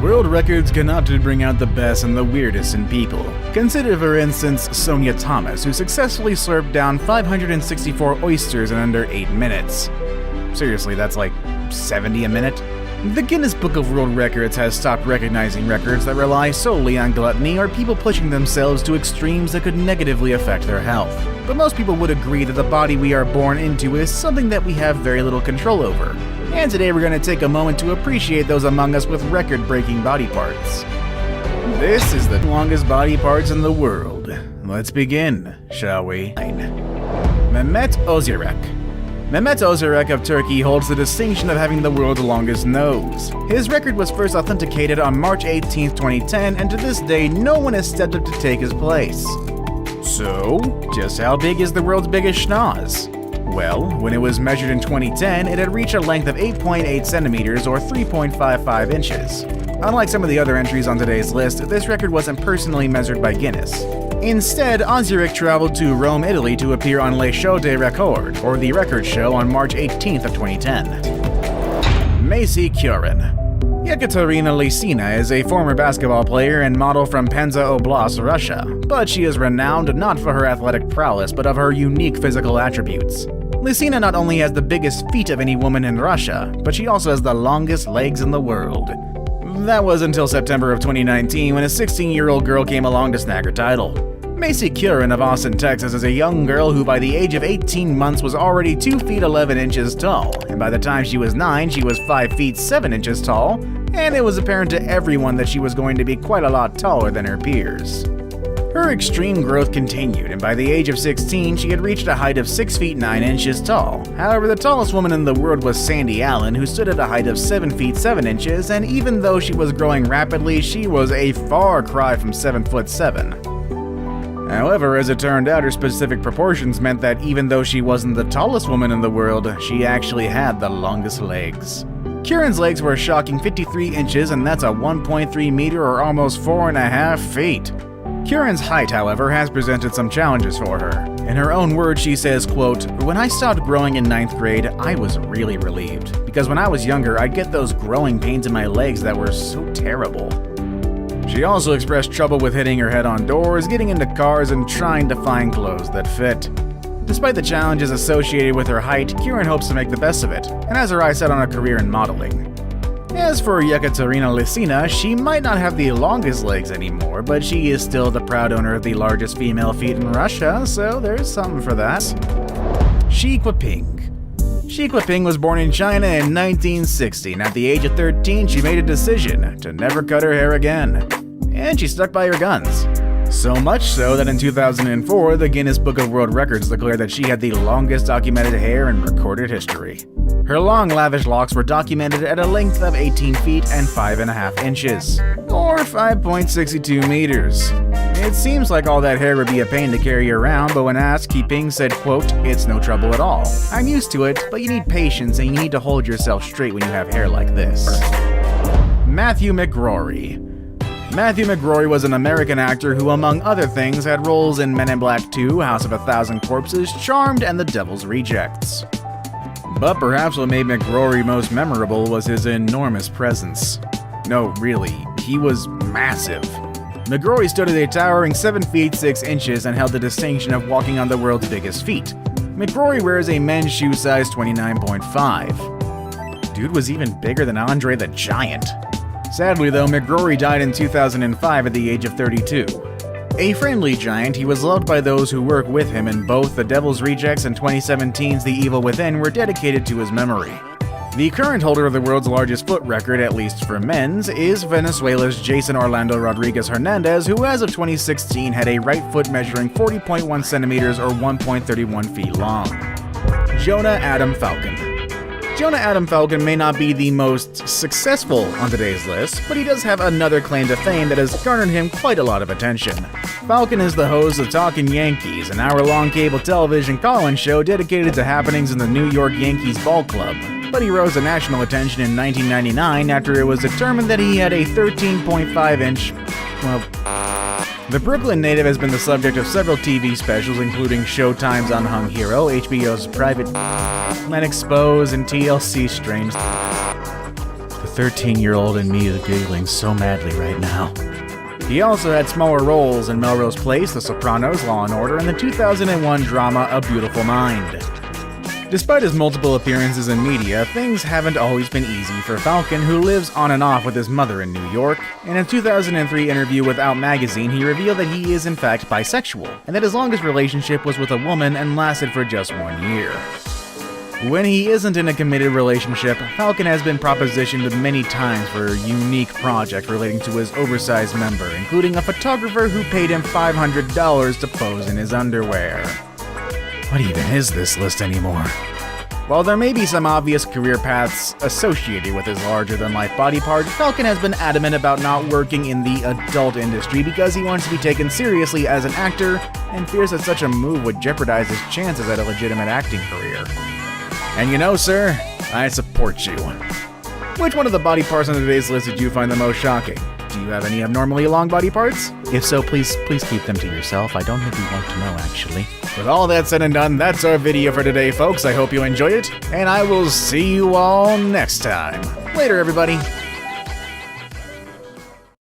World records can often bring out the best and the weirdest in people. Consider for instance Sonia Thomas, who successfully slurped down 564 oysters in under 8 minutes. Seriously, that's like 70 a minute? The Guinness Book of World Records has stopped recognizing records that rely solely on gluttony or people pushing themselves to extremes that could negatively affect their health. But most people would agree that the body we are born into is something that we have very little control over. And today we're going to take a moment to appreciate those among us with record-breaking body parts. This is the longest body parts in the world. Let's begin, shall we? Mehmet Özürek. Mehmet Özürek of Turkey holds the distinction of having the world's longest nose. His record was first authenticated on March 18, 2010, and to this day no one has stepped up to take his place. So, just how big is the world's biggest schnoz? Well, when it was measured in 2010, it had reached a length of 8.8 centimeters or 3.55 inches. Unlike some of the other entries on today's list, this record wasn't personally measured by Guinness. Instead, Özürek traveled to Rome, Italy to appear on Les Shows des Records, or The Record Show, on March 18th of 2010. Macy Kurin. Yekaterina Lysina is a former basketball player and model from Penza Oblast, Russia, but she is renowned not for her athletic prowess but of her unique physical attributes. Lysina not only has the biggest feet of any woman in Russia, but she also has the longest legs in the world. That was until September of 2019 when a 16-year-old girl came along to snag her title. Macy Kurin of Austin, Texas is a young girl who by the age of 18 months was already 2 feet 11 inches tall, and by the time she was 9 she was 5 feet 7 inches tall, and it was apparent to everyone that she was going to be quite a lot taller than her peers. Her extreme growth continued, and by the age of 16 she had reached a height of 6 feet 9 inches tall. However, the tallest woman in the world was Sandy Allen, who stood at a height of 7 feet 7 inches, and even though she was growing rapidly, she was a far cry from 7 foot 7. However, as it turned out, her specific proportions meant that even though she wasn't the tallest woman in the world, she actually had the longest legs. Kurin's legs were a shocking 53 inches, and that's a 1.3 meter or almost 4.5 feet. Kurin's height, however, has presented some challenges for her. In her own words, she says, quote, "When I stopped growing in 9th grade, I was really relieved, because when I was younger, I'd get those growing pains in my legs that were so terrible." She also expressed trouble with hitting her head on doors, getting into cars, and trying to find clothes that fit. Despite the challenges associated with her height, Kurin hopes to make the best of it, and has her eyes set on a career in modeling. As for Yekaterina Lysina, she might not have the longest legs anymore, but she is still the proud owner of the largest female feet in Russia, so there's something for that. Xi Jinping. Xi Jinping was born in China in 1960, and at the age of 13 she made a decision to never cut her hair again. And she stuck by her guns. So much so that in 2004, the Guinness Book of World Records declared that she had the longest documented hair in recorded history. Her long, lavish locks were documented at a length of 18 feet and 5.5 inches, or 5.62 meters. It seems like all that hair would be a pain to carry around, but when asked, Jinping said, quote, "It's no trouble at all. I'm used to it, but you need patience and you need to hold yourself straight when you have hair like this." Matthew McRory. Matthew McRory was an American actor who, among other things, had roles in Men in Black 2, House of a Thousand Corpses, Charmed, and The Devil's Rejects. But perhaps what made McRory most memorable was his enormous presence. No, really, he was massive. McRory stood at a towering 7 feet 6 inches and held the distinction of walking on the world's biggest feet. McRory wears a men's shoe size 29.5. Dude was even bigger than Andre the Giant. Sadly though, McRory died in 2005 at the age of 32. A friendly giant, he was loved by those who work with him, and both The Devil's Rejects and 2017's The Evil Within were dedicated to his memory. The current holder of the world's largest foot record, at least for men's, is Venezuela's Jason Orlando Rodriguez Hernandez, who as of 2016 had a right foot measuring 40.1 centimeters or 1.31 feet long. Jonah Adam Falcon. Jonah Adam Falcon may not be the most successful on today's list, but he does have another claim to fame that has garnered him quite a lot of attention. Falcon is the host of Talkin' Yankees, an hour-long cable television call-in show dedicated to happenings in the New York Yankees ball club. But he rose to national attention in 1999 after it was determined that he had a 13.5-inch, the Brooklyn native has been the subject of several TV specials, including Showtime's Unhung Hero, HBO's Private Men Exposed, and TLC's Strange. The 13-year-old in me is giggling so madly right now. He also had smaller roles in Melrose Place, The Sopranos, Law & Order, and the 2001 drama A Beautiful Mind. Despite his multiple appearances in media, things haven't always been easy for Falcon, who lives on and off with his mother in New York. In a 2003 interview with Out magazine, he revealed that he is in fact bisexual, and that his longest relationship was with a woman and lasted for just 1 year. When he isn't in a committed relationship, Falcon has been propositioned many times for a unique project relating to his oversized member, including a photographer who paid him $500 to pose in his underwear. What even is this list anymore? While there may be some obvious career paths associated with his larger-than-life body part, Falcon has been adamant about not working in the adult industry because he wants to be taken seriously as an actor and fears that such a move would jeopardize his chances at a legitimate acting career. And you know, sir, I support you. Which one of the body parts on today's list did you find the most shocking? Do you have any abnormally long body parts? If so, please keep them to yourself. I don't think we want to know, actually. With all that said and done, that's our video for today, folks. I hope you enjoyed it, and I will see you all next time. Later, everybody.